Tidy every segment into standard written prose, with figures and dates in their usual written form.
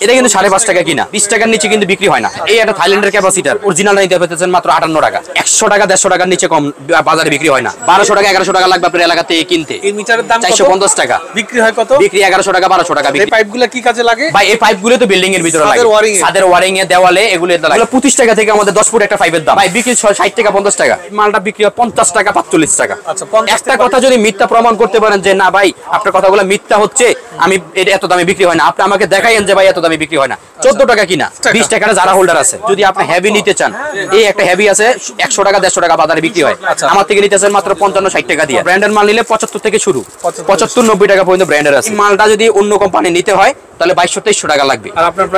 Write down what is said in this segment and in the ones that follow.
এটা কিন্তু 5.5 টাকা কিনা, 20 টাকার নিচে কিন্তু বিক্রি হয় না। এই একটা থাইল্যান্ডের ক্যাপাসিটার অরিজিনাল নিতে পেতেছেন মাত্র 58 টাকা। 100 টাকা 150 টাকার নিচে কম বাজারে বিক্রি হয় না। 1200 টাকা 1100 টাকা লাগবে আপনার এলাকা থেকে কিনতে। এই মিটারের দাম 450 টাকা, বিক্রি হয় কত? বিক্রি 1100 টাকা 1200 টাকা বিক্রি। এই পাইপগুলো কি কাজে লাগে ভাই? এই পাইপগুলো তো বিল্ডিং এর ভিতরে লাগে, ছাদের ওয়ারিং এ, দেওয়ালে, এগুলো 25 টাকা থেকে আমাদের 10 ফুট একটা পাইপের দাম ভাই বিক্রি 60 টাকা 50 টাকা। মালটা বিক্রি হয় 50 টাকা 45 টাকা। আচ্ছা, একটা কথা যদি মিথ্যা প্রমাণ করতে পারেন যে না ভাই আপনার কথাগুলো মিথ্যা হচ্ছে, আমি এত দামে বিক্রি হয় না, আপনি আমাকে দেখাইেন যে ভাই এত দামে বিক্রি হয় না। 14 টাকা কিনা, 20 টাকার যারা হোল্ডার আছে। যদি আপনি হেভি নিতে চান, এই একটা হেভি আছে 100 টাকা 150 টাকা বাজারে বিক্রি হয়, আমার থেকে নিতেছেন মাত্র 55-60 টাকা দিয়ে। ব্র্যান্ডের মাল নিলে 75 থেকে শুরু, 75-90 টাকা পর্যন্ত ব্র্যান্ডের আছে। মালটা যদি অন্য কোম্পানি নিতে হয় তাহলে 2200-2300 টাকা লাগবে।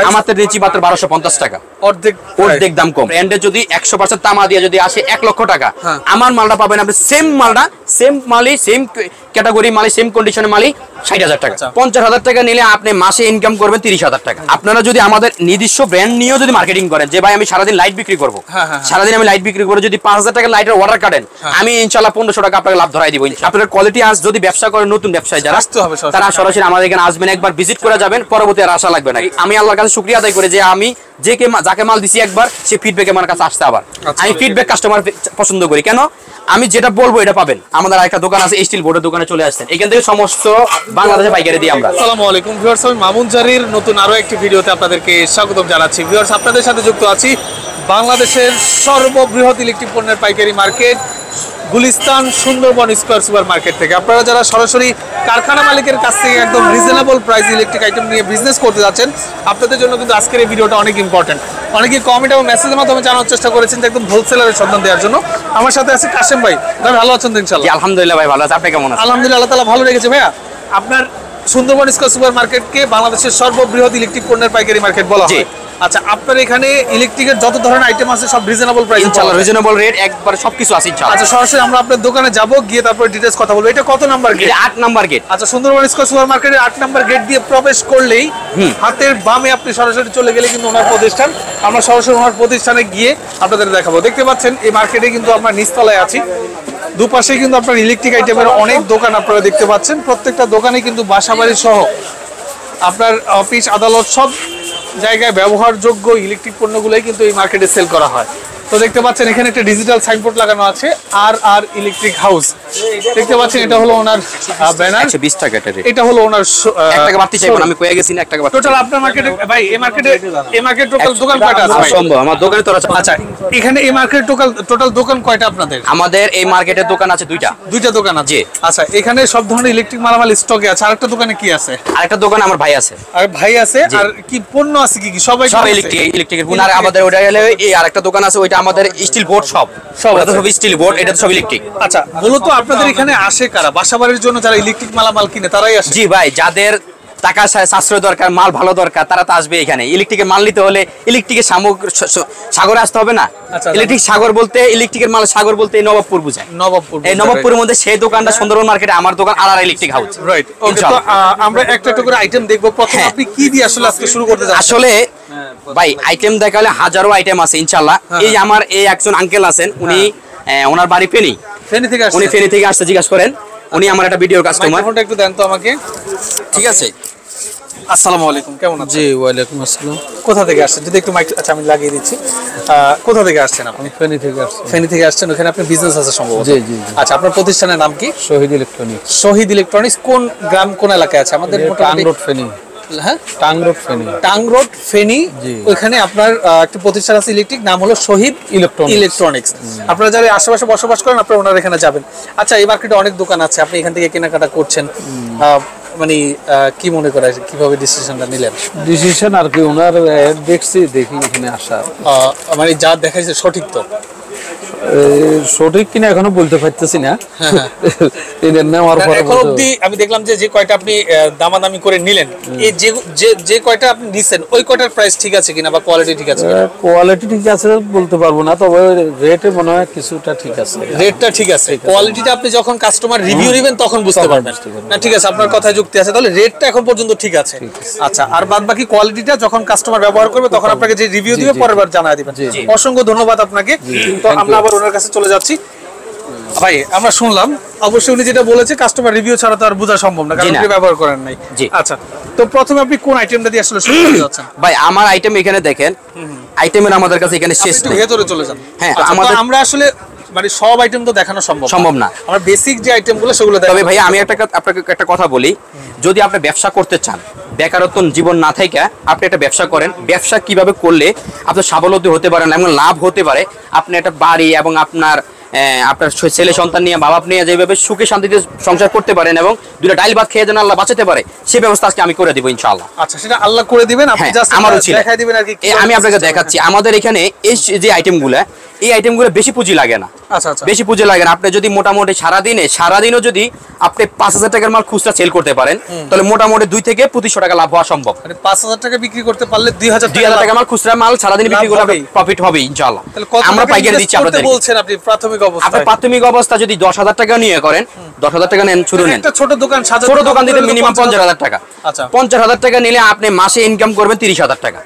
আমাদের নিচ্ছি মাত্র 1250 টাকা, অর্ধেক দাম কম। ব্র্যান্ডের যদি 100% তামা দিয়ে যদি আসে 1 লক্ষ টাকা, আমার মালটা পাবেন আপনি সেম মালটা, সেম মালই, সেম ক্যাটাগরি মালই, সেম কন্ডিশনের মালই 60,000 টাকা। 50,000 টাকা নিলে আপনি মাসে ইনকাম করবেন 30,000 টাকা। আপনারা যদি আমাদের নিজস্ব ব্র্যান্ড নিয়েও যদি মার্কেটিং করেন যে ভাই আমি সারাদিন লাইট বিক্রি করবো, সারাদিন আমি লাইট বিক্রি করে যদি 5,000 টাকা লাইটের অর্ডার কাটেন, আমি ইনশাল্লাহ 1500 টাকা আপনাকে লাভ ধরাই দিব। আপনার কোয়ালিটি আজ যদি ব্যবসা করেন, নতুন ব্যবসায় যারা, তারা সরাসরি আমাদের এখানে আসবেন, একবার ভিজিট করে যাবেন, পরবর্তী আর আশা লাগবে না। আমি আল্লাহর কাছে শুকরিয়া আদায় করি যে আমি যাকে মাল দিছি একবার, সে ফিডব্যাক আমার কাছে আসছে আবার। আমি ফিডব্যাক কাস্টমার পছন্দ করি, কেন আমি যেটা বলবো এটা পাবেন। আমাদের একটা দোকান আছে, স্টিল বোর্ডের দোকানে চলে আসছেন, এখান থেকে সমস্ত বাংলাদেশে পাইকারি দিই আমরা। আসসালামু আলাইকুম ভিউয়ার্স, আমি মামুন জারির নতুন আরো একটি ভিডিওতে আপনাদেরকে স্বাগতম জানাচ্ছি। ভিউয়ার্স, আপনাদের সাথে যুক্ত আছি বাংলাদেশের সর্ববৃহৎ ইলেকট্রিক পণ্যের পাইকারি market Gulistan Sundarban square super market থেকে। আপনারা যারা সরাসরি কারখানা মালিকের কাছ থেকে একদম রিজনেবল প্রাইস ইলেকট্রিক আইটেম নিয়ে বিজনেস করতে যাচ্ছেন, আপনাদের জন্য কিন্তু আজকের এই ভিডিওটা অনেক ইম্পর্টেন্ট। অনেকেই কমেন্ট এবং মেসেজের মাধ্যমে জানার চেষ্টা করেছেন যে একদম হোলসেলারের সন্ধান দেওয়ার জন্য। আমার সাথে আছে কাশেম ভাই। ভাই ভালো আছেন তো? ইনশাআল্লাহ আলহামদুলিল্লাহ ভাই ভালো আছে, আপনি কেমন আছেন? আলহামদুলিল্লাহ, আল্লাহ তাআলা ভালো রেখেছে। ভাইয়া, আপনার সুন্দরবন স্কয়ার সুপার মার্কেটকে বাংলাদেশের সর্ববৃহৎ ইলেকট্রিক পণ্যের পাইকারি মার্কেট বলা হয়। আচ্ছা, আপনার এখানে ইলেকট্রিকের যত ধরনের আইটেম আছে সব রিজনেবল প্রাইস, ইনশাআল্লাহ রিজনেবল রেট, একবার সবকিছু আছে ইনশাআল্লাহ। আচ্ছা, সরাসরি আমরা আপনার দোকানে যাব, গিয়ে তারপর ডিটেইলস কথা বলবো। এটা কত নাম্বার গেট? 8 number gate. আচ্ছা, সুন্দরবন স্কয়ার সুপার মার্কেটের 8 নাম্বার গেট দিয়ে প্রবেশ করলেই হাতের বামে আপনি সরাসরি চলে গেলে কিন্তু ওনার প্রতিষ্ঠান। আমরা সরাসরি ওনার প্রতিষ্ঠানে গিয়ে আপনাদের দেখাবো। দেখতে পাচ্ছেন এই মার্কেটে কিন্তু আমরা নিচতলায় আছি, দুপাশে কিন্তু আপনার ইলেকট্রিক আইটেমের অনেক দোকান আপনারা দেখতে পাচ্ছেন। প্রত্যেকটা দোকানে কিন্তু বাসাবাড়ি সহ আপনার অফিস আদালত সব জায়গায় ব্যবহারযোগ্য ইলেকট্রিক পণ্যগুলোই কিন্তু এই মার্কেটে সেল করা হয়। তো দেখতে পাচ্ছেন এখানে একটা ডিজিটাল সাইনবোর্ড লাগানো আছে, আর ইলেকট্রিক হাউস। দেখতে পাচ্ছেন এটা হলো ওনার ব্যানার, 120 টাকা এটা রেট। এটা হলো ওনার 1 টাকা বাড়তি চাইবো, আমি কইয়া গেছি না 1 টাকা বাড়তি। টোটাল আপনার মার্কেটে ভাই, এই মার্কেট টোটাল দোকান কয়টা আছে ভাই? সম্ভব আমার দোকানে তো আছে। আচ্ছা, এখানে এই মার্কেট টোটাল দোকান কয়টা আপনাদের? আমাদের এই মার্কেটের দোকান আছে দুইটা দোকান আছে। আচ্ছা, এখানে সব ধরনের ইলেকট্রিক মালামাল স্টকে আছে। আরেকটা দোকানে কি আছে? আরেকটা দোকানে আমার ভাই আছে। আর ভাই আছে, আর কি পণ্য আছে কি কি? সব ইলেকট্রিকের পণ্য। আর আমাদের ওটা গেলে এই আরেকটা দোকান আছে, ওইটা আমাদের স্টিল বোর্ড সব স্টিল বোর্ড, এটা সব ইলেকট্রিক। আচ্ছা, মূলত আপনাদের এখানে আসে কারা? বাসাবাড়ির জন্য যারা ইলেকট্রিক মালামাল কিনে তারাই আসে? জি ভাই, যাদের টাকা সাশ্রয় দরকার, মাল ভালো দরকার, তারা তো আসবে এখানে। ইলেকট্রিকের মাল নিতে হলে ইলেকট্রিকের সাগরে আসতে হবে না। ইলেকট্রিক সাগর বলতে, ইলেকট্রিকের মাল সাগর বলতে এই নবাবপুর বোঝায়। এই নবাবপুরের মধ্যে সেই দোকানটা সুন্দরবন মার্কেটে, আমার দোকান আর ইলেকট্রিক হাউস। রাইট, ওকে। তো আমরা একটা একটা করে আইটেম দেখবো। প্রথমে আপনি কি দিয়ে আসলে আজকে শুরু করতে যাচ্ছেন? আসলে ভাই আইটেম দেখালে হাজারো আইটেম আছে ইনশাআল্লাহ। এই আমার এই একজন আঙ্কেল আছেন, উনি ওনার বাড়ি ফেনী থেকে আসছে। উনি ফেনী থেকে আসছে, জিজ্ঞাসা করেন। উনি আমার একটা ভিডিও কাস্টমার। মাইক্রোফোনটা একটু দেন তো আমাকে। ঠিক আছে। আসসালামু আলাইকুম, কেমন আছেন? জি ওয়ালাইকুম আসসালাম। কোথা থেকে আসছেন যদি একটু মাইক? আচ্ছা, আমি লাগিয়ে দিচ্ছি। কোথা থেকে আসছেন আপনি? ফেনী থেকে আসছি। ফেনী থেকে আসছেন, ওখানে আপনার বিজনেস আছে সম্ভবত? জি জি। আচ্ছা, আপনার প্রতিষ্ঠানের নাম কি? শহীদ ইলেকট্রনিক্স। শহীদ ইলেকট্রনিক্স কোন গ্রাম, কোন এলাকায় আছে? আমাদের টাং রোড ফেনী। হ্যাঁ, trunk road Feni. Trunk road Feni. ওইখানে আপনার একটা প্রতিষ্ঠান আছে ইলেকট্রিক, নাম হলো শহীদ ইলেকট্রনিক্স। আপনারা যারা আশেপাশে বসবাস করেন, আপনারা ওনার এখানে যাবেন। আচ্ছা, এই মার্কেটে অনেক দোকান আছে, আপনি এখান থেকে কেনাকাটা করছেন, মানে কি মনে করেন, কিভাবে ডিসিশনটা নিলেন? ডিসিশন আর কি, ওনার দেখছি, দেখি এখানে আসা, মানে যা দেখাইছে সঠিক তো? সঠিক কিনা এখনো বলতে পারতেছি না। এখন অবধি আমি দেখলাম যে কয়টা আপনি দামাদামি করে নিলেন, এই যে কয়টা আপনি নিছেন ওই কয়টার প্রাইস ঠিক আছে কিনা বা কোয়ালিটি ঠিক আছে কিনা? কোয়ালিটি ঠিক আছে বলতে পারবো না, তবে রেটে মনে হয় কিছুটা ঠিক আছে। রেটটা ঠিক আছে, কোয়ালিটিটা আপনি যখন কাস্টমার রিভিউ নেবেন তখন বুঝতে পারবেন। না, ঠিক আছে, আপনার কথায় যুক্তি আছে। তাহলে রেটটা এখন পর্যন্ত ঠিক আছে। আচ্ছা, আর বাদ বাকি কোয়ালিটিটা যখন কাস্টমার ব্যবহার করবে তখন আপনাকে যে রিভিউ দিবে পরের বার জানায় দিবেন। অসংখ্য ধন্যবাদ আপনাকে। তো আমরা আবার ওনার কাছে চলে যাচ্ছি। ভাই আমরা শুনলাম অবশ্যই উনি যেটা বলেছে কাস্টমার রিভিউ ছাড়া তো আর বোঝা সম্ভব না, কারণ আপনি ব্যবহার করেন নাই। আচ্ছা, তো প্রথমে আপনি কোন আইটেমটা দিয়ে আসলে শুরু করতে যাচ্ছেন? ভাই আমার আইটেম এখানে দেখেন, আইটেমের আমাদের কাছে এখানে শেষ নেই। ভেতরে চলে যান। হ্যাঁ, আমাদের আমরা আসলে মানে সব আইটেম তো দেখানো সম্ভব না। আমরা বেসিক যে আইটেমগুলো সেগুলো দেখাবো। তবে ভাই আমি আপনাকে একটা কথা বলি, যদি আপনি ব্যবসা করতে চান, বেকারত্ব জীবন না থেকে আপনি একটা ব্যবসা করেন, ব্যবসা কিভাবে করলে আপনার স্বাবলম্বী হতে পারেন এবং লাভ হতে পারে, আপনি একটা বাড়ি এবং আপনার ছেলে সন্তান নিয়ে বাবা নিয়ে যেভাবে সুখে শান্তিতে সংসার করতে পারেন এবং দুটো ডাইল ভাত খেয়ে যেন আল্লাহ বাঁচাতে পারে, সেই ব্যবস্থা আজকে আমি করে দিব ইনশাআল্লাহ। আচ্ছা, সেটা আল্লাহ করে দিবেন, আপনি জাস্ট আমারও ছিল দেখাই দিবেন আর কি। আমি আপনাকে দেখাচ্ছি আমাদের এখানে এই যে আইটেমগুলো, এই আইটেমগুলো বেশি পুঁজি লাগে না। আচ্ছা আচ্ছা, বেশি পুঁজি লাগে না। আপনি যদি মোটামুটি সারাদিনও যদি আপনি 5,000 টাকার মাল খুচরা সেল করতে পারেন, তাহলে মোটামুটি 2 থেকে 2500 টাকা লাভ হওয়া সম্ভব। মানে 5,000 টাকা বিক্রি করতে পারলে 2,000 টাকা মাল খুচরা মাল সারাদিন বিক্রি করলে প্রফিট হবে ইনশাআল্লাহ। আমরা পাইকারি দিচ্ছি আপনাদের। বলছেন আপনি প্রাথমিক অবস্থায়, আপনি প্রাথমিক অবস্থা যদি 10,000 টাকা নিয়ে করেন, 10,000 টাকা নেন, শুরু নেন। একটা ছোট দোকান সাজাতে, ছোট দোকান দিতে মিনিমাম 50,000 টাকা। আচ্ছা, 50,000 টাকা নিলে আপনি মাসে ইনকাম করবেন 30,000 টাকা।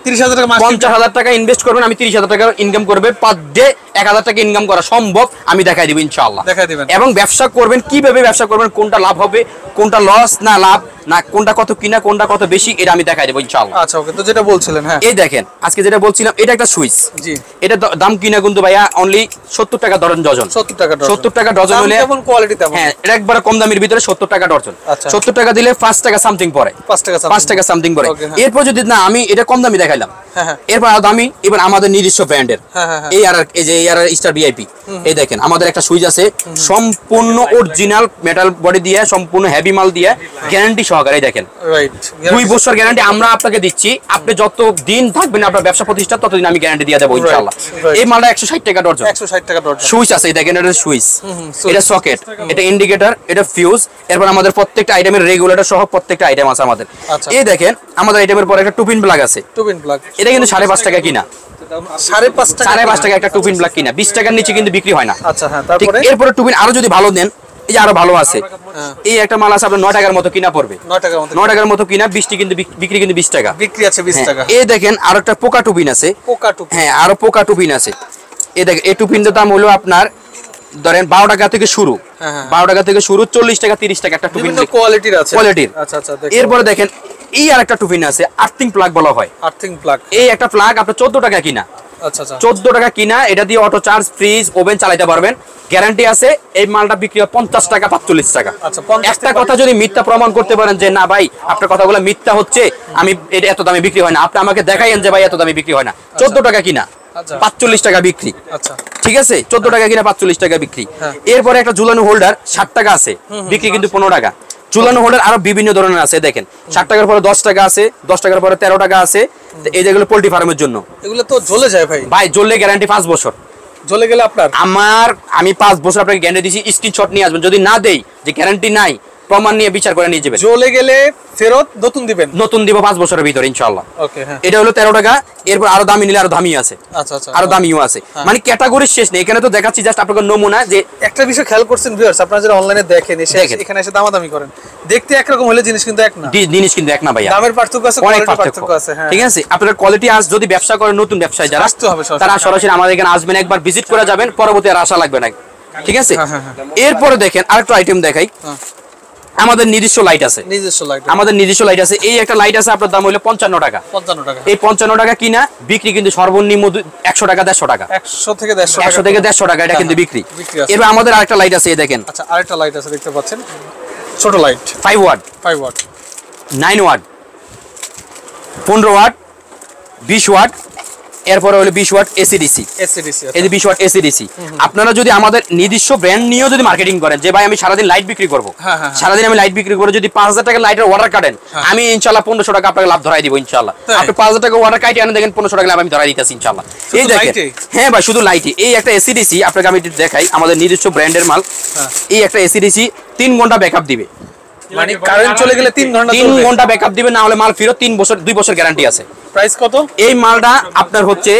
30,000 টাকা মাসে 50,000 টাকা ইনভেস্ট করবেন, আমি 30,000 টাকা ইনকাম করবে, পার ডে 1,000 টাকা ইনকাম করা সম্ভব, আমি দেখাই দিব ইনশাআল্লাহ। দেখাই দিবেন। এবং ব্যবসা করবেন কিভাবে ব্যবসা করবেন, কোনটা লাভ হবে, কোনটা লস না লাভ না, কোনটা কত কিনা কোনটা কত বেশি, এটা আমি দেখাই দেব ইনশাআল্লাহ। আচ্ছা, ওকে, তো যেটা বলছিলেন, হ্যাঁ এই দেখেন আজকে যেটা বলছিলাম, এটা একটা সুইচ। জি, এটা দাম কিনা কিন্তু ভাইয়া অনলি 70 টাকা ডজন। 70 টাকা ডজন। 70 টাকা ডজন হলে কেমন কোয়ালিটি তেমন? হ্যাঁ, এটা একবারে কম দামের ভিতরে 70 টাকা ডজন। আচ্ছা, 70 টাকা দিলে 5 টাকা সামথিং পড়ে, 5 টাকা সামথিং পড়ে। ওকে, হ্যাঁ। এরপর যদি না, আমি এটা কম দামি দেখাইলাম, হ্যাঁ হ্যাঁ, এরপর আরো দামি, এবার আমাদের নিজস্ব ব্র্যান্ডের হ্যাঁ হ্যাঁ, এই যে স্টার ভিআইপি। এই দেখেন আমাদের একটা সুইচ আছে, সম্পূর্ণ অরিজিনাল মেটাল বডি দিয়ে, সম্পূর্ণ হেভি মাল দিয়ে, গ্যারান্টি সহকারে। দেখেন রাইট, 2 বছর গ্যারান্টি আমরা আপনাকে দিচ্ছি। আপনি যত দিন থাকবেন আপনার ব্যবসা প্রতিষ্ঠান, ততদিন আমি গ্যারান্টি দিয়ে দেবো ইনশাআল্লাহ। এই মালটা 160 টাকা ডজন। 160 টাকা ডজন। সুইচ আছে, দেখেন এটা সুইচ, এটা সকেট, এটা ইন্ডিকেটর, এটা ফিউজ। এরপর আমাদের প্রত্যেকটা আইটেমের রেগুলেটর সহ প্রত্যেকটা আইটেম আছে আমাদের। এই দেখেন আমাদের আইটেমের পরে একটা টুপিন প্লাগ আছে। টুপিন প্লাগ এটা কিন্তু 5.5 টাকা কিনা, 5.5 টাকা একটা টুপিন প্লাগ কিনা, 20 টাকার নিচে কিন্তু বিক্রি হয় না। আচ্ছা, হ্যাঁ, তারপরে এরপরে টুপিন আরো যদি ভালো নেন, এই যে আরো ভালো আছে, এই একটা মাল আছে আপনার 9 টাকার মতো কিনা পড়বে, 9 টাকার মতো কিনা, 20 কিন্তু বিক্রি কিন্তু 20 টাকা বিক্রি আছে, 20 টাকা। এই দেখেন আরো একটা পোকা টুপিন আছে, পোকা টুপিন, হ্যাঁ আরো পোকা টুপিন আছে। এই দেখেন এই টুপিনের দাম হলো আপনার ধরেন 12 টাকা থেকে শুরু, 12 টাকা থেকে শুরু, 40 টাকা 30 টাকা একটা টুপিন, বিভিন্ন কোয়ালিটির আছে, কোয়ালিটির। আচ্ছা আচ্ছা, এরপরে দেখেন এই আরেকটা টুপিন আছে, আর্থিং প্লাগ বলা হয়। আর্থিং প্লাগ, এই একটা প্লাগ আপনার 14 টাকা কিনা। আচ্ছা আচ্ছা, 14 টাকা কিনা, এটা দিয়ে অটো চার্জ, ফ্রিজ, ওভেন চালাতে পারবেন, গ্যারান্টি আছে। এই মালটা বিক্রি হয় 50 টাকা 45 টাকা। আচ্ছা, 50 একটা কথা যদি মিথ্যা প্রমাণ করতে পারেন যে না ভাই আপনার কথাগুলো মিথ্যা হচ্ছে, আমি এটা এত দামে বিক্রি হয় না, আপনি আমাকে দেখাইেন যে ভাই এত দামে বিক্রি হয় না। 14 টাকা কিনা, 45 টাকা বিক্রি। আচ্ছা, ঠিক আছে, 14 টাকা কিনা 45 টাকা বিক্রি। এরপরে একটা ঝুলানো হোল্ডার 60 টাকা আছে, বিক্রি কিন্তু 15 টাকা। ঝুলানো হোল্ডার আরো বিভিন্ন ধরনের আছে, দেখেন 60 টাকার পরে 10 টাকা আছে, 10 টাকার পরে 13 টাকা আছে। এই যেগুলো পোল্ট্রি ফার্মের জন্য, এগুলো তো জ্বলে যায় ভাই। ভাই জ্বললে গ্যারান্টি 5 বছর। জ্বলে গেলে আপনার আমি 5 বছর আপনাকে গ্যারান্টি দিছি, স্ক্রিনশট নিয়ে আসবেন। যদি না দেই যে গ্যারান্টি নাই, প্রমাণ নিয়ে বিচার করে নিয়ে যাবেন। জ্বলে গেলে ফেরত নতুন দিবেন, নতুন দিব 5 বছরের ভিতরে ইনশাআল্লাহ। ওকে, হ্যাঁ, এটা হলো 13 টাকা। এরপর আরো দামি নিলে আরো দামি আছে, আচ্ছা আচ্ছা, আরো দামিও আছে, মানে ক্যাটাগরি শেষ নেই। এখানে তো দেখাচ্ছি জাস্ট আপনাকে নমুনা। যে একটা বিষয় খেয়াল করছেন ভিউয়ার্স, আপনারা যারা অনলাইনে দেখেন, এখানে এসে দামাদামি করেন, দেখতে একরকম হলে জিনিস কিন্তু এক না, জিনিস কিন্তু এক না ভাইয়া, দামের পার্থক্য আছে, অনেক কোয়ালিটির পার্থক্য আছে, হ্যাঁ, ঠিক আছে। আপনারা কোয়ালিটি আজ যদি ব্যবসা করেন, নতুন ব্যবসায়ী যারা, আসতে হবে সরাসরি। তারা সরাসরি আমাদের এখানে আসবেন, একবার ভিজিট করে যাবেন, পরবর্তী আর আশা লাগবে না, ঠিক আছে। এরপরে দেখেন আরেকটা আইটেম দেখাই, আমাদের নিজস্ব লাইট আছে, আমাদের নিজস্ব লাইট আছে। এই একটা লাইট আছে, আপনার দাম হলো 55 টাকা। 55 টাকা। এই 55 টাকা কিনা, বিক্রি কিন্তু সর্বনিম্ন 100 টাকা 150 টাকা, 100 থেকে 150 100 থেকে 150 টাকা, এটা কিন্তু বিক্রি। এবার আমাদের আরেকটা লাইট আছে, এই দেখেন। আচ্ছা, আরেকটা লাইট আছে, দেখতে পাচ্ছেন, ছোট light, 5 watt, 5 watt, 9 watt, 15 watt, 20 watt, এরপরে হলো 20 ওয়াট এসিডিসি। এই যে 20 ওয়াট এসিডিসি, আপনারা যদি আমাদের নিজস্ব ব্র্যান্ড নিয়েও যদি মার্কেটিং করেন, যে ভাই আমি সারাদিন লাইট বিক্রি করবো, সারাদিন আমি লাইট বিক্রি করে যদি 5000 টাকা লাইটের অর্ডার কাটেন, আমি ইনশাআল্লাহ 1500 টাকা আপনাকে লাভ ধরাই দিব ইনশাআল্লাহ। আপনি 5000 টাকা অর্ডার কাটে আনেন, দেখেন 1500 টাকা লাভ আমি ধরাই দিতেছি ইনশাআল্লাহ। এই দেখেন, হ্যাঁ ভাই, শুধু লাইটই। এই একটা এসিডিসি আপনাকে আমি দেখাই, আমাদের নিজস্ব ব্র্যান্ডের মাল। এই একটা এসিডিসি 3 ঘন্টা ব্যাকআপ দিবে, মানে কারেন্ট চলে গেলে 3 ঘন্টা 3 ঘন্টা ব্যাকআপ দিবে, না হলে মাল ফেরত। 2 বছর গ্যারান্টি আছে। প্রাইস কত? এই মালটা আপনার হচ্ছে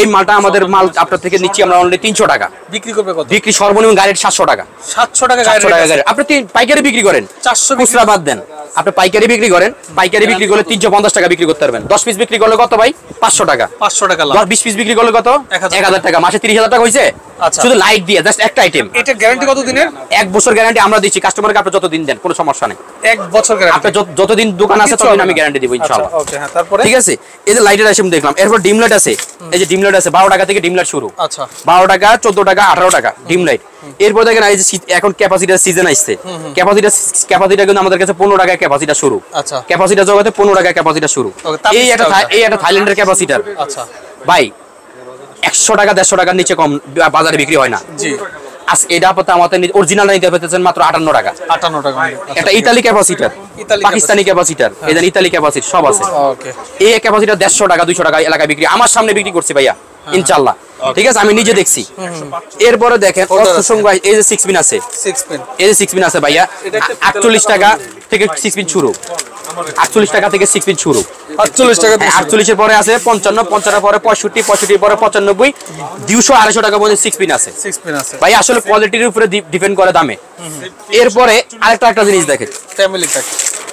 এই মালটা আমাদের মাল আপনার থেকে নিচ্ছি আমরা অনলি 300 টাকা। বিক্রি করবে কত? বিক্রি সর্বনিম্ন গাড়ির 700 টাকা। 700 টাকা 700 টাকা গাড়ি। আপনি পাইকারি বিক্রি করেন 400 খুচরা বাদ দেন, আপনি পাইকারি বিক্রি করেন, পাইকারি বিক্রি করলে 350 টাকা বিক্রি করতে পারবেন। 10 পিস বিক্রি করলে কত ভাই? 500 টাকা। 500 টাকা লাভ। 20 পিস বিক্রি করলে কত? 1000 1000 টাকা। মাসে 30,000 টাকা হইছে আচ্ছা। শুধু লাইট দিয়ে, জাস্ট একটা আইটেম। এটা গ্যারান্টি কত দিনের? 1 বছর গ্যারান্টি আমরা দিচ্ছি কাস্টমারকে, আপনি যতদিন দেন কোনো সমস্যা নেই। 1 বছর গ্যারান্টি। আপনি যতদিন দোকান আছে ততদিন আমি গ্যারান্টি দেব ইনশাআল্লাহ। ওকে, হ্যাঁ তারপরে? ঠিক আছে, এই যে লাইটের আইটেম দেখলাম, এরপর ডিম লাইট আছে। এই যে ডিম লাইট আছে 12 টাকা থেকে ডিম লাইট শুরু। আচ্ছা। 12 টাকা, 14 টাকা, 18 টাকা ডিম লাইট। এরপর দেখেন এই যে এখন ক্যাপাসিটার সিজন আসছে। ক্যাপাসিটার কিন্তু আমাদের কাছে 15 টাকা ক্যাপাসিটার শুরু। আচ্ছা। ক্যাপাসিটার জগতে 15 টাকা ক্যাপাসিটার শুরু। এই একটা থাইল্যান্ডের ক্যাপাসিটার। আচ্ছা ভাই 100 টাকা 150 টাকার নিচে কম বাজারে বিক্রি হয় না। জি। এটা আপনার আমাদের অরিজিনাল নিতে পেতেছেন মাত্র 58 টাকা। 58 টাকা। এটা ইতালি ক্যাপাসিটার, পাকিস্তানি ক্যাপাসিটার, এদের ইতালি ক্যাপাসিটার সব আছে। ওকে। এই ক্যাপাসিটার 150 টাকা 200 টাকা এলাকায় বিক্রি, আমার সামনে বিক্রি করছি ভাইয়া ইনশাআল্লাহ। ঠিক আছে, আমি নিজে দেখছি। এরপরে দেখেন অসংখ্য এই যে 6 পিন আছে, 6 পিন। এই যে 6 পিন আছে ভাইয়া 48 টাকা থেকে 6 পিন শুরু। 48 টাকা থেকে 6 পিন শুরু। 48 টাকা। 48 এর পরে আছে 55, 55 পরে 65, 65 পরে 95, 200 250 টাকা পর্যন্ত 6 পিন আছে। 6 পিন আছে ভাই আসলে কোয়ালিটির উপরে ডিপেন্ড করে দামে। এরপরে আরেকটা জিনিস দেখেন, ফ্যামিলি প্যাক।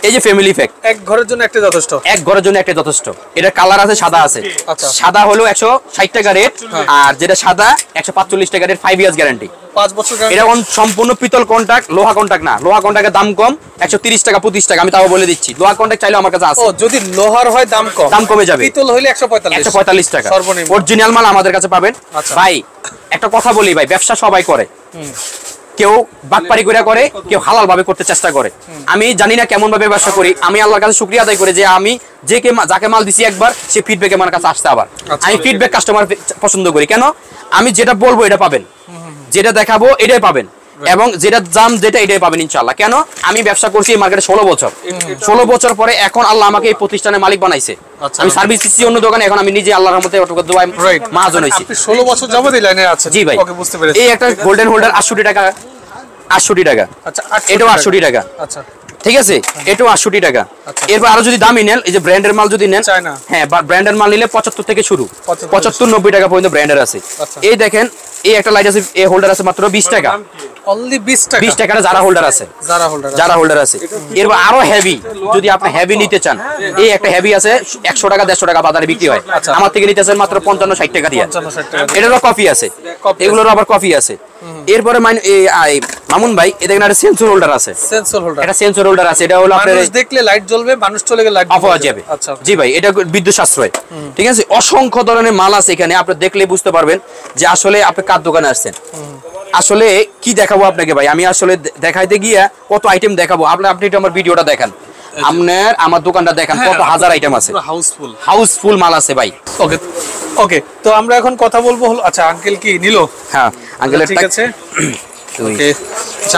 এই যে ফ্যামিলি প্যাক, এক ঘরের জন্য একটা যথেষ্ট। এক ঘরের জন্য একটা যথেষ্ট। এটা কালার আছে, সাদা আছে। আচ্ছা। সাদা হলো 160 টাকা রেট, আর যেটা সাদা 145 টাকা রেট, 5 ইয়ার্স গ্যারান্টি। 5 বছর গ্যারান্টি। এটা সম্পূর্ণ পিতল কন্টাক্ট, লোহা কন্টাক্ট না। লোহা কন্টাক্টের দাম কম, 130 টাকা 25 টাকা, আমি তাও বলে দিচ্ছি। লোহা কন্টাক্ট চাইলে আমার কাছে আছে। ও যদি লোহার হয় দাম কম, দাম কমে যাবে। পিতল হইলে 145। 145 টাকা সর্বনিম্ন। অরিজিনাল মাল আমাদের কাছে পাবেন। আচ্ছা। ভাই একটা কথা বলি ভাই, ব্যবসা সবাই করে, কেউ বাটপারি করে, কেউ হালাল ভাবে করতে চেষ্টা করে। আমি জানি না কেমন ভাবে ব্যবসা করি। আমি আল্লাহর কাছে শুকরিয়া আদায় করি যে আমি যাকে মাল দিছি একবার, সে ফিডব্যাক আমার কাছে আসছে আবার। আমি ফিডব্যাক কাস্টমার পছন্দ করি। কেন? আমি যেটা বলবো এটা পাবেন, যেটা দেখাবো এটাই পাবেন, এবং যেটা দাম যেটা এটাই পাবেন ইনশাআল্লাহ। কেন? আমি ব্যবসা করছি এই মার্কেটে 16 বছর। 16 বছর পরে এখন আল্লাহ আমাকে এই প্রতিষ্ঠানের মালিক বানাইছে। আমি সার্ভিস দিচ্ছি অন্য দোকানে, এখন আমি নিজে আল্লাহর রহমতে দোয়ায় মাহাজন হইছি। আপনি 16 বছর যাবত এই লাইনে আছেন। জি ভাই। ওকে, বুঝতে পেরেছি। এই একটা গোল্ডেন হোল্ডার 68 টাকা। 68 টাকা। আচ্ছা, এটাও 68 টাকা। আচ্ছা ঠিক আছে, এটাও 68 টাকা। আচ্ছা। এরপর আরো যদি দামি নেন, এই যে ব্র্যান্ডের মাল যদি নেন, চায়না। হ্যাঁ ব্র্যান্ডের মাল নিলে 75 থেকে শুরু, 75 90 টাকা পর্যন্ত ব্র্যান্ডের আছে। আচ্ছা। এই দেখেন এই একটা লাইট আছে, এই হোল্ডার আছে মাত্র 20 টাকা। অনলি 20 টাকা। 20 টাকার যারা হোল্ডার আছে, যারা হোল্ডার আছে। এরপর আরো হেভি, যদি আপনি হেভি নিতে চান, এই একটা হেভি আছে 100 টাকা 150 টাকা বাজারে বিক্রি হয়। আমার থেকে নিতেছেন মাত্র 55-60 টাকা দিয়ে। 55-60 টাকা। এটারও কফি আছে, এগুলোর আবার কফি আছে। এরপরে মামুন ভাই এই দেখেন একটা সেন্সর হোল্ডার আছে। Sensor holder. এটা সেন্সর হোল্ডার আছে, এটা হলো আপনার মানুষ দেখলে লাইট জ্বলবে, মানুষ চলে গেলে লাইট অফ হয়ে যাবে। আচ্ছা জি ভাই, এটা বিদ্যুৎ সাশ্রয়। ঠিক আছে, অসংখ্য ধরনের মাল আছে এখানে, আপনি দেখলে বুঝতে পারবেন যে আসলে আপনি কার দোকানে আসছেন। আসলে কি দেখাবো আপনাকে ভাই, আমি আসলে দেখাইতে গিয়ে কত আইটেম দেখাবো। আপনি একটু আমার ভিডিওটা দেখেন, আমার দোকানটা দেখেন, কত হাজার আইটেম আছে, হাউসফুল মাল আছে ভাই। ওকে ওকে, তো আমরা এখন কথা বলবো হলো, আচ্ছা আঙ্কেল কি নিল? হ্যাঁ আঙ্কেলের ঠিক আছে। ওকে,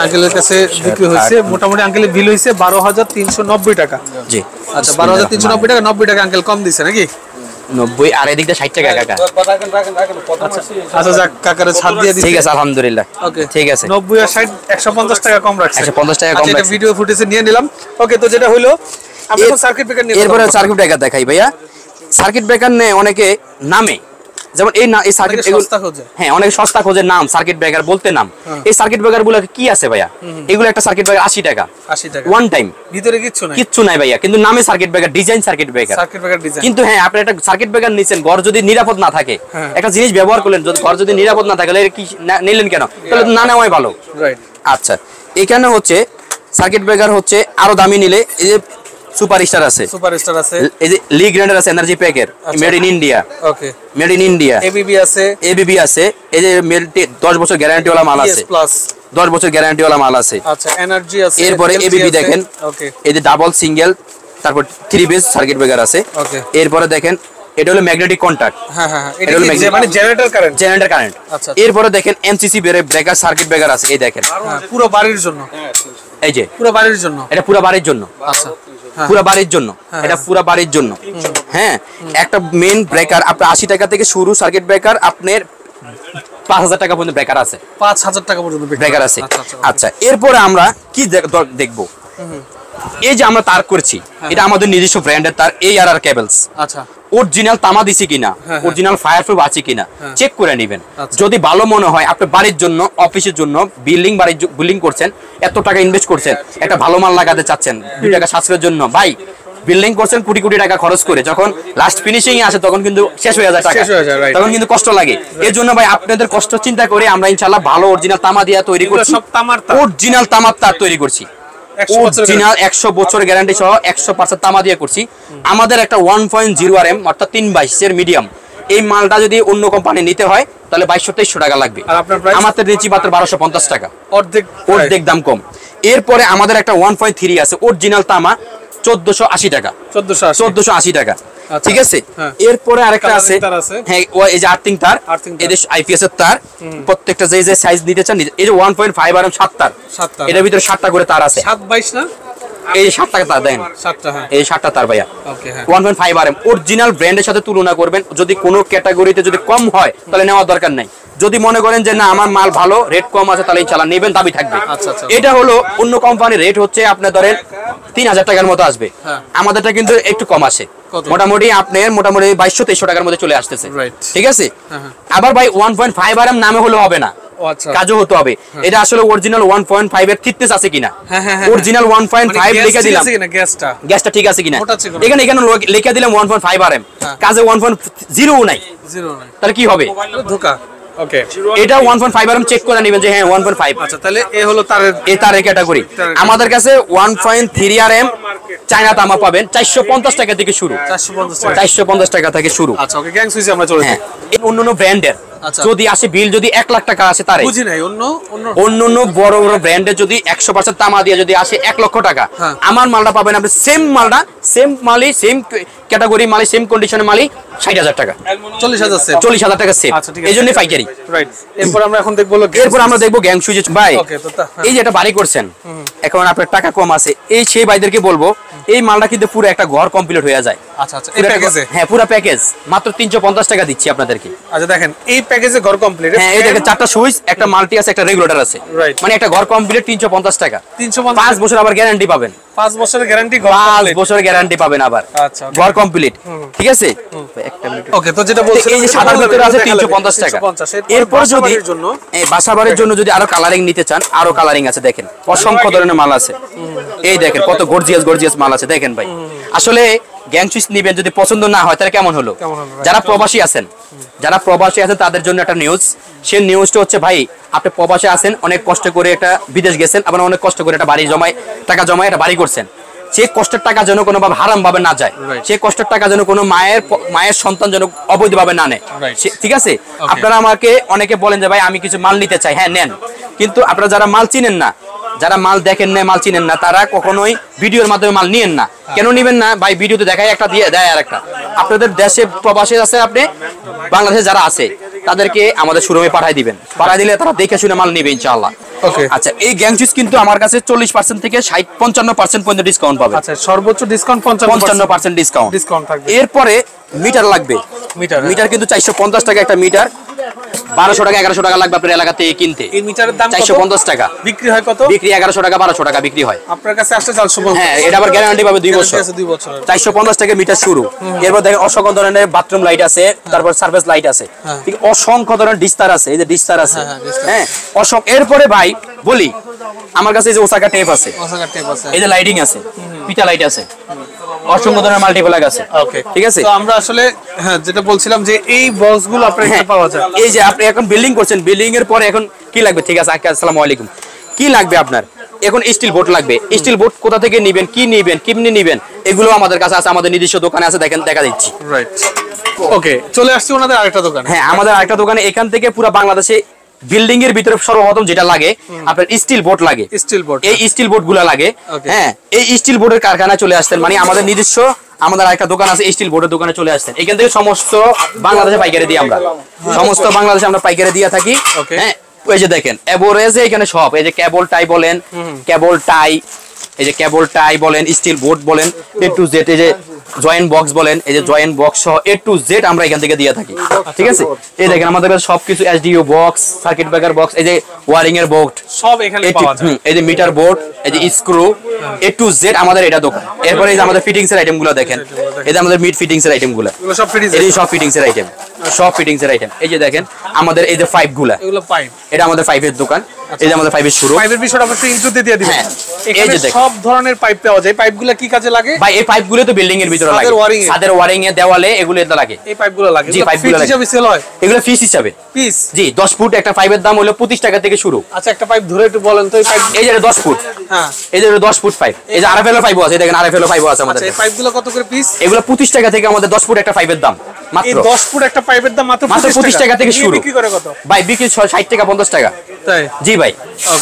আঙ্কেলের কাছে বিক্রি হয়েছে মোটামুটি, আঙ্কেলের বিল হয়েছে 12,390 টাকা। জি আচ্ছা, 12,390 টাকা। 90 টাকা আঙ্কেল কম দিছে নাকি? 90 আর এদিকটা 60 টাকা কাকা। আচ্ছা যাক, কাকারে ছাড় দিয়ে দিছি। ঠিক আছে আলহামদুলিল্লাহ। ওকে, ঠিক আছে। 90 আর 60 150 টাকা কম রাখছে। 150 টাকা কম আচ্ছা, এটা রাখছে। ভিডিও ফুটেজে নিয়ে নিলাম। ওকে, তো যেটা হলো আমরা এখন সার্কিট ব্রেকার নিয়ে এরপরে সার্কিট ব্রেকার দেখাই ভাইয়া। সার্কিট ব্রেকার নে অনেকে নামে, যেমন এই সার্কিট সস্তা খোঁজে। হ্যাঁ অনেক সস্তা খোঁজে নাম, সার্কিট ব্রেকার বলতে নাম। এই সার্কিট ব্রেকার গুলো কি আছে ভাইয়া? এগুলো একটা সার্কিট ব্রেকার 80 টাকা। 80 টাকা ওয়ান টাইম, ভিতরে কিচ্ছু নাই ভাইয়া, কিন্তু নামে circuit breaker, design circuit breaker. Circuit breaker design. কিন্তু হ্যাঁ, আপনি একটা সার্কিট ব্রেকার নিছেন, ঘর যদি নিরাপদ না থাকে, একটা জিনিস ব্যবহার করলেন, যদি ঘর যদি নিরাপদ না থাকে, তাহলে কি নিলেন কেন? তাহলে না নেওয়াই ভালো। রাইট। আচ্ছা, এখানে হচ্ছে সার্কিট ব্রেকার হচ্ছে আরো দামি নিলে, এই যে সুপারস্টার আছে, এই যে লি গ্রাইন্ডার আছে এনার্জি প্যাকের, made in India. Okay, made in India. ABB আছে, এই যে 10 বছর গ্যারান্টি ওয়ালা মাল আছে, 10 বছর গ্যারান্টি ওয়ালা মাল আছে। আচ্ছা, এনার্জি আছে। এরপরে এবিবি দেখেন, ওকে, এই যে ডাবল সিঙ্গেল, তারপর 3 বেস সার্কিট ব্রেকার আছে। ওকে, এরপরে দেখেন এটা হলো ম্যাগনেটিক কন্টাক্ট। হ্যাঁ হ্যাঁ, এটা হলো মানে জেনারেটর কারেন্ট। আচ্ছা, এরপরে দেখেন এমসিসি ব্রেকার সার্কিট ব্রেকার আছে, এই দেখেন পুরো বাড়ির জন্য। এই যে পুরো বাড়ির জন্য, এটা পুরো বাড়ির জন্য। আচ্ছা, পুরো বাড়ির জন্য, এটা পুরো বাড়ির জন্য। হ্যাঁ, একটা মেইন ব্রেকার আপনার 80 টাকা থেকে শুরু সার্কিট ব্রেকার, আপনার 5000 টাকা পর্যন্ত ব্রেকার আছে। 5000 টাকা পর্যন্ত ব্রেকার আছে। আচ্ছা, এরপরে আমরা কি দেখবো? এই যে আমরা তার করছি, এটা আমাদের নিজস্ব ব্র্যান্ডের তার, ARR কেবলস। আচ্ছা, অরিজিনাল তামা দিছি কিনা, অরিজিনাল ফায়ারপ্রুফ আছে কিনা চেক করে নেবেন। যদি ভালো মনে হয়, আপনি বাড়ির জন্য, অফিসের জন্য, বিল্ডিং করছেন, এত টাকা ইনভেস্ট করছেন, একটা ভালো মাল লাগাতে চাচ্ছেন 2 টাকা সাশ্রয়ের জন্য, ভাই বিল্ডিং করছেন কোটি কোটি টাকা খরচ করে, যখন লাস্ট ফিনিশিং এ আসে তখন কিন্তু শেষ হয়ে যায় টাকা, তখন কিন্তু কষ্ট লাগে। এর জন্য ভাই আপনাদের কষ্ট চিন্তা করে আমরা ইনশাআল্লাহ ভালো অরিজিনাল তামা দিয়ে তৈরি করছি, অরিজিনাল তামার তার তৈরি করছি, অরিজিনাল 100 বছর গ্যারান্টি সহ 100% তামা দিয়ে করছি। আমাদের একটা 1.0 RM অর্থাৎ 3/22 এর মিডিয়াম, এই মালটা যদি অন্য কোম্পানি নিতে হয় তাহলে 2200-2300 টাকা লাগবে, আমাদের নিচ্ছি মাত্র 1250 টাকা, অর্ধেক দাম কম। এরপরে আমাদের একটা 1.3 আছে অরিজিনাল তামা 1480 টাকা, 1480 টাকা, ঠিক আছে। এরপরে আরেকটা আছে, হ্যাঁ এই যে আর্থিং তার, এদের IPS এর তার, প্রত্যেকটা যে যে সাইজ নিতে চান, এই যে 1.5 RM 7 তার, এর ভিতরে 7টা করে তার আছে, 7/22 না, এই 7 টাকা তার দেন, 7টা, হ্যাঁ এই 7টা তার ভাইয়া, ওকে হ্যাঁ 1.5 RM অরিজিনাল ব্র্যান্ডের সাথে তুলনা করবেন, যদি কোনো ক্যাটাগরিতে যদি কম হয় তাহলে নেওয়ার দরকার নাই। যদি মনে করেন যে না আমার মাল ভালো, রেট কম আছে, তাহলে ইনশাআল্লাহ নেবেন, দাবি থাকবে। এটা হলো অন্য কোম্পানির রেট হচ্ছে আপনার ধরেন 3000 টাকার মতো আসবে, আমাদেরটা কিন্তু একটু কম আসে, মোটামুটি আপনার মোটামুটি 2200-2300 টাকার মধ্যে চলে আসতেছে, ঠিক আছে। আবার ভাই 1.5 RM নামে হলে হবে না, কাজও হতে হবে। এটা আসলে অরিজিনাল 1.5 এর থিকনেস আছে কিনা, অরিজিনাল 1.5 লিখে দিলাম, গ্যাসটা ঠিক আছে কিনা, এখানে লিখে দিলাম 1.5 RM, কাজে 1.0 নাই, তাহলে কি হবে, ধোকা। ওকে, এটা 1.5 RM চেক করে নেবেন যে হ্যাঁ 1.5। আচ্ছা, তাহলে এই হলো তারের ক্যাটাগরি। আমাদের কাছে 1.3 RM চায়না তামা পাবেন 450 টাকা থেকে শুরু, 450 টাকা থেকে শুরু। আচ্ছা, ওকে, গ্যাং সুইচে আমরা চলে যাই। এই অন্যান্য ব্র্যান্ডের যদি আসে বিল যদি 1 লাখ টাকা আসে, তারে বুঝি নাই, অন্য বড় বড় ব্র্যান্ডের যদি 100% তামা দিয়ে যদি আসে 1 লক্ষ টাকা, আমার মালটা পাবেন আপনি সেম মালটা, সেম মালই, সেম ক্যাটাগরি মালই, সেম কন্ডিশনের মালই 60,000 টাকা, 40,000 টাকা সেম। এইজন্য পাইকারি। রাইট। এরপর আমরা এখন দেখব গ্যাং সুইচ। ভাই এই যে এটা বাড়ি করছেন, এখন আপনার টাকা কম আছে, এই সেই ভাইদেরকে বলবো এই মালটা কিন্তু পুরো একটা ঘর কমপ্লিট হয়ে যায়। আচ্ছা আচ্ছা, এই প্যাকেজে? হ্যাঁ, পুরো প্যাকেজ মাত্র 350 টাকা দিচ্ছি আপনাদেরকে। আচ্ছা, দেখেন এই প্যাকেজে ঘর কমপ্লিট। হ্যাঁ, এই দেখেন 4টা সুইচ, একটা মাল্টি আছে, একটা রেগুলেটর আছে, মানে একটা ঘর কমপ্লিট 350 টাকা। 5 বছর আবার গ্যারান্টি পাবেন, 5 বছরের গ্যারান্টি, 5 বছরের গ্যারান্টি পাবেন আবার। আচ্ছা, ঘর কমপ্লিট, ঠিক আছে। একটা মিনিট। ওকে, তো যেটা বলছিলাম এই যে সাদার ভিতরে আছে 350 টাকা। এরপর যদি এই বাসাবাড়ির জন্য যদি আরো কালারিং নিতে চান, আরো কালারিং আছে, দেখেন অসংখ্য ধরনের মাল আছে, এই দেখেন কত গর্জিয়াস মাল আছে, দেখেন ভাই। আসলে গ্যাং সুইচ নিবেন, যদি পছন্দ না হয় তাহলে কেমন হলো। যারা প্রবাসী আছেন তাদের জন্য একটা নিউজ, সেই নিউজটা হচ্ছে ভাই আপনি প্রবাসী আছেন, অনেক কষ্ট করে একটা বিদেশ গেছেন, আবার অনেক কষ্ট করে একটা বাড়ি টাকা জমায় একটা বাড়ি করছেন, সেই কষ্টের টাকা যেন কোনো ভাবে হারাম ভাবে না যায়, সেই কষ্টের টাকা যেন কোনো মায়ের সন্তান যেন অবৈধভাবে না নেয়, ঠিক আছে। আপনারা আমাকে অনেকে বলেন যে ভাই আমি কিছু মাল নিতে চাই, হ্যাঁ নেন, কিন্তু আপনারা যারা মাল চিনেন না, যারা মাল দেখেন না, মাল চিনেন না, তারা কখনোই ভিডিওর মাধ্যমে মাল নিয়েন না। কেন নিবেন না ভাই? ভিডিওতে দেখায় একটা, দিয়ে দেয় আর একটা। আপনাদের দেশে প্রবাসী আছে, আপনি বাংলাদেশে যারা আছে তাদেরকে আমাদের শোরুমে পাঠাই দিবেন, পাঠাই দিলে তারা দেখে শুনে মাল নিবে ইনশাআল্লাহ। ওকে, আচ্ছা, এই গ্যাং সুইচ কিন্তু আমার কাছে 40% থেকে 55% পর্যন্ত ডিসকাউন্ট পাবে। আচ্ছা, সর্বোচ্চ ডিসকাউন্ট 55% ডিসকাউন্ট থাকবে। এরপরে মিটার লাগবে, মিটার কিন্তু 450 টাকা একটা মিটার, 1200 টাকা 1100 টাকা লাগবে আপনার এলাকা থেকে কিনতে। এই মিটারের দাম 450 টাকা, বিক্রি হয় কত? বিক্রি 1100 টাকা 1200 টাকা বিক্রি হয়। আপনার কাছে আসলে 450। হ্যাঁ, এটা আবার গ্যারান্টি পাবে 2 বছর। 450 টাকা মিটার শুরু। এরপর দেখেন অসংখ্য ধরনের বাথরুম লাইট আছে, তারপর সার্ভিস লাইট আছে, ঠিক অসংখ্য ধরনের ডিস্টার আছে, এই যে ডিস্টার আছে, হ্যাঁ অসংখ্য। এরপরে ভাই বলি আমার কাছে এই যে ওসাকা টেপ আছে, এই যে লাইটিং আছে, পিটা লাইট আছে, অসংখ্য ধরনের মাল্টিপ্লাগ আছে। ওকে, ঠিক আছে। তো আমরা আসলে হ্যাঁ যেটা বলছিলাম যে এই বক্সগুলো আপনার এখানে পাওয়া যায়। এই যে আপনি এখন বিল্ডিং করছেন, বিল্ডিং এর পরে এখন কি লাগবে? ঠিক আছে, আসসালামু আলাইকুম। কি লাগবে আপনার? এখন স্টিল বোর্ড লাগবে। স্টিল বোর্ড কোথা থেকে নেবেন, কি নেবেন, কেমনে নেবেন, এগুলো আমাদের কাছে আছে, আমাদের নিজস্ব দোকানে আছে, দেখেন দেখা দিচ্ছি। রাইট, ওকে, চলে আসছি ওনাদের আরেকটা দোকানে। হ্যাঁ, আমাদের আরেকটা দোকানে। এখান থেকে পুরো বাংলাদেশে বিল্ডিং এর ভিতরে সর্বপ্রথম যেটা লাগে আপনার স্টিল বোর্ড লাগে, স্টিল বোর্ড। এই স্টিল বোর্ড গুলা লাগে। হ্যাঁ, এই স্টিল বোর্ডের কারখানায় চলে আসতেন, মানে আমাদের নিজস্ব আমাদের একটা দোকান আছে, স্টিল বোর্ডের দোকানে চলে আসতেন। এখান থেকে সমস্ত বাংলাদেশে পাইকারি দিই আমরা, সমস্ত বাংলাদেশে আমরা পাইকারি দিয়ে থাকি। হ্যাঁ, ওই যে দেখেন এভারেজে এখানে সব, এই যে কেবল টাই বলেন, কেবল টাই, এই যে কেবল টাই বলেন, স্টিল বোর্ড বলেন, A to Z, এই যে জয়েন্ট বক্স বলেন, এই যে জয়েন্ট বক্স সহ A to Z আমরা এখান থেকে দিয়ে থাকি। ঠিক আছে, এই দেখেন আমাদের কাছে সবকিছু SDO box, circuit breaker box, এই যে ওয়ারিং এর বোর্ড সব এখানে পাওয়া যায়। এই যে মিটার বোর্ড, এই যে স্ক্রু, A to Z আমাদের এটা দোকান। এরপরে এই যে আমাদের ফিটিংস এর আইটেম গুলো দেখেন, এই যে আমাদের মিড ফিটিংস এর আইটেম গুলো, এগুলো সব ফিটিংস, এই সব ফিটিংস এর আইটেম, সব ফিটিংস এর আইটেম। এই যে দেখেন আমাদের এই যে পাইপ গুলা, এগুলো পাইপ, এটা আমাদের পাইপের দোকান। এই যে আমাদের পাইপের শুরু, পাইপের বিষয়টা অবশ্যই ইন্ট্রোতে দিয়ে দিবেন। হ্যাঁ, এখানে এই যে দেখেন। সব ধরনের পাইপ পাওয়া যায়। পাইপগুলো কি কাজে লাগে ভাই? এই পাইপগুলো তো বিল্ডিং এর ভিতরে লাগে, ছাদের wiring এ। ছাদের ওয়ারিং এ, দেওয়ালে, এগুলো এটা লাগে। এই পাইপগুলো লাগে, জি, এগুলো পাইপগুলো ফিট লাগে। হিসাবে সেল হয় এগুলো পিস হিসাবে, পিস। জি 10 ফুট একটা পাইপের দাম হলো 25 টাকা থেকে শুরু। আচ্ছা, একটা পাইপ ধরে একটু বলেন তো এই পাইপ। এই যে 10 ফুট, হ্যাঁ, এই যে 10 ফুট পাইপ, এই যে আরএফএল পাইপ আছে, দেখেন আরএফএল পাইপ আছে আমাদের। আচ্ছা, এই পাইপগুলো কত করে পিস? এগুলো 25 টাকা থেকে আমাদের 10 ফুট একটা পাইপের দাম এই মাত্র। 10 ফুট একটা পাইপের দাম মাত্র মাত্র 25 টাকা থেকে নিয়ে শুরু। বিক্রি করে কত? ভাই বিক্রি 60 টাকা 50 টাকা। তাই? জি ভাই,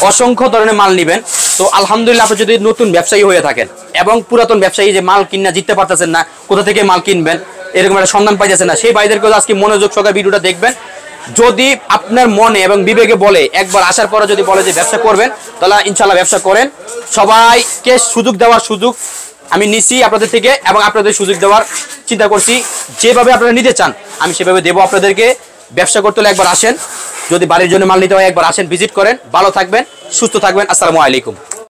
অসংখ্য ধরনের মাল নিবেন। তো আলহামদুলিল্লাহ, আপনি যদি নতুন ব্যবসায়ী হয়ে থাকেন এবং পুরাতন ব্যবসায়ী যে মাল কিনা জিততে পারতেছেন না, কোথা থেকে মাল কিনবেন এরকম একটা সন্ধান পাইতেছেন না, সেই ভাইদেরকে আজকে মনোযোগ সহকারে ভিডিওটা দেখবেন। যদি আপনার মনে এবং বিবেকে বলে, একবার আসার পরে যদি বলে যে ব্যবসা করবেন, তাহলে ইনশাআল্লাহ ব্যবসা করেন। সবাইকে সুযোগ দেওয়ার সুযোগ আমি নিছি আপনাদের থেকে, এবং আপনাদের সুযোগ দেওয়ার চিন্তা করছি। যেভাবে আপনারা নিতে চান আমি সেভাবে দেবো আপনাদেরকে। ব্যবসা করতে হলে একবার আসেন, যদি বাড়ির জন্য মাল নিতে হয় একবার আসেন, ভিজিট করেন। ভালো থাকবেন, সুস্থ থাকবেন। আসসালামু আলাইকুম।